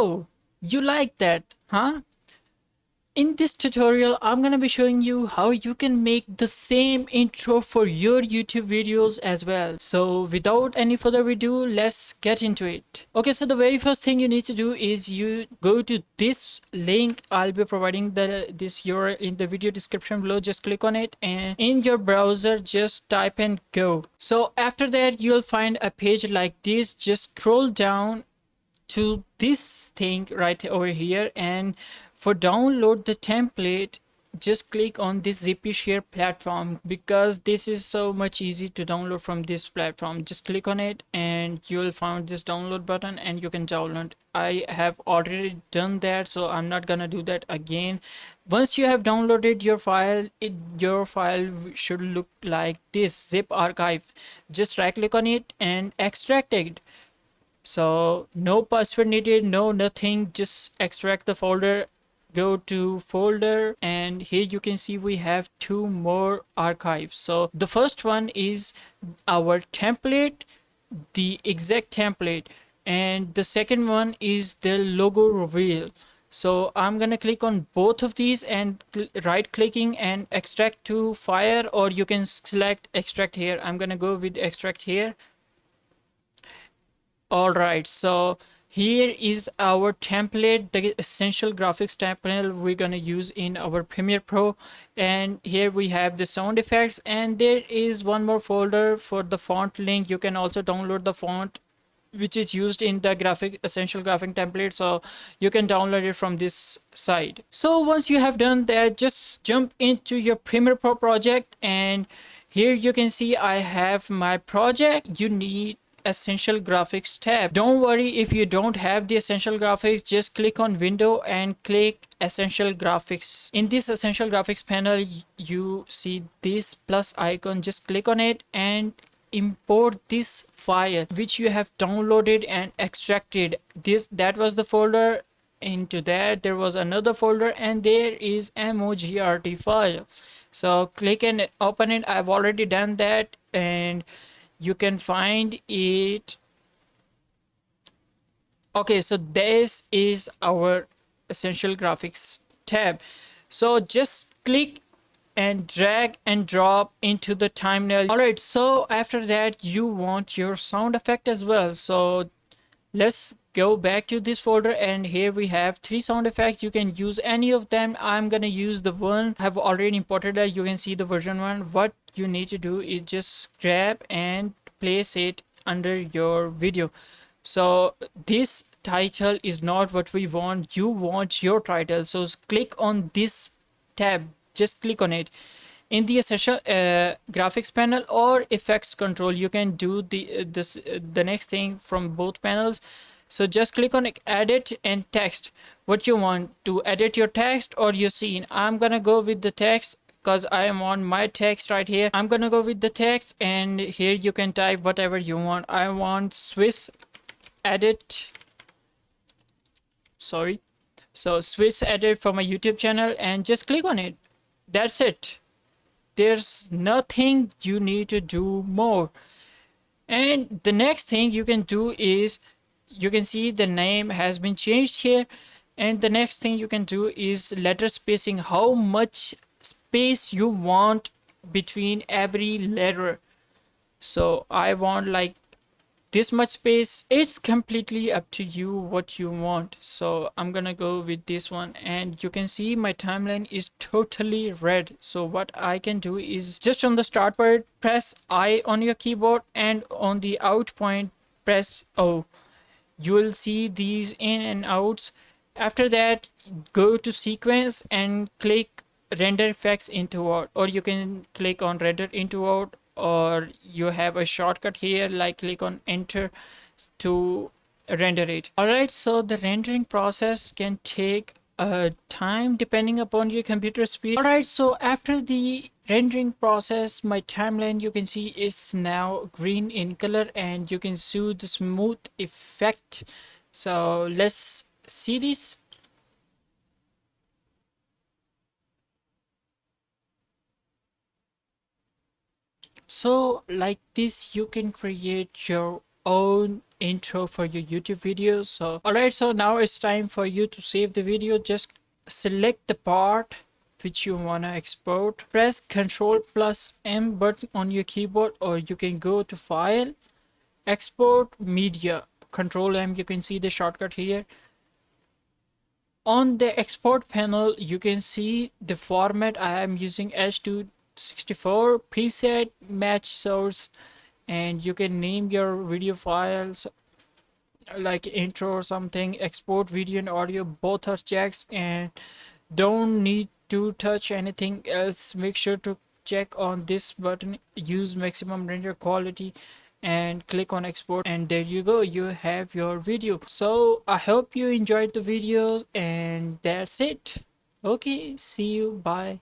Oh, you like that, huh? In this tutorial, I'm gonna be showing you how you can make the same intro for your YouTube videos as well. So without any further ado, let's get into it. Okay, so the very first thing you need to do is you go to this link. I'll be providing this URL in the video description below. Just click on it and in your browser, just type and go. So after that, you'll find a page like this. Just scroll down to this thing right over here, and for download the template just click on this zippy share platform, because this is so much easy to download from this platform. Just click on it and you'll find this download button and you can download. I have already done that, so I'm not gonna do that again. Once you have downloaded your file, your file should look like this zip archive. Just right click on it and extract it. So no password needed, no nothing, just extract the folder, go to folder, and here you can see we have two more archives. So the first one is our template, the exact template, and the second one is the logo reveal. So I'm gonna click on both of these and right clicking and extract to file, or you can select extract here. I'm gonna go with extract here. Alright, so here is our template, the essential graphics template we're gonna use in our Premiere Pro. And here we have the sound effects, and there is one more folder for the font link. You can also download the font which is used in the essential graphic template, so you can download it from this site. So once you have done that, just jump into your Premiere Pro project, and here you can see I have my project. You need essential graphics tab. Don't worry if you don't have the essential graphics, just click on window and click essential graphics. In this essential graphics panel you see this plus icon. Just click on it and import this file which you have downloaded and extracted. That was the folder. Into that there was another folder, and there is MOGRT file. So click and open it. I've already done that, and you can find it. Okay, so this is our essential graphics tab. So just click and drag and drop into the thumbnail. Alright, so after that you want your sound effect as well. So let's go back to this folder, and here we have three sound effects. You can use any of them. I'm gonna use the one I have already imported that. You can see the version one. What you need to do is just grab and place it under your video. So this title is not what we want. You want your title, so click on this tab. Just click on it. In the essential graphics panel or effects control, you can do the next thing from both panels. So just click on edit and text. What you want to edit, your text or your scene? I'm gonna go with the text because I am on my text right here. I'm gonna go with the text, and here you can type whatever you want. I want Swiss edit, sorry, so Swiss edit for my YouTube channel, and just click on it. That's it. There's nothing you need to do more. And the next thing you can do is, you can see the name has been changed here, and the next thing you can do is letter spacing. How much space you want between every letter. So I want like this much space. It's completely up to you what you want. So I'm gonna go with this one, and you can see my timeline is totally red. So what I can do is, just on the start point press I on your keyboard, and on the out point press O. You will see these in and outs. After that, go to sequence and click render effects into, or you can click on render into out, or you have a shortcut here like click on enter to render it. Alright, so the rendering process can take time depending upon your computer speed. Alright, so after the rendering process, my timeline you can see is now green in color, and you can see the smooth effect. So let's see this. So like this you can create your own intro for your YouTube videos. So alright, so now it's time for you to save the video. Just select the part which you want to export, press Ctrl plus M button on your keyboard, or you can go to file, export media, Ctrl M. You can see the shortcut here. On the export panel you can see the format. I am using H264 preset, match source, and you can name your video files like intro or something. Export video and audio, both are checked and don't need to touch anything else. Make sure to check on this button, use maximum render quality, and click on export, and there you go, you have your video. So I hope you enjoyed the video, and that's it. Okay, see you, bye.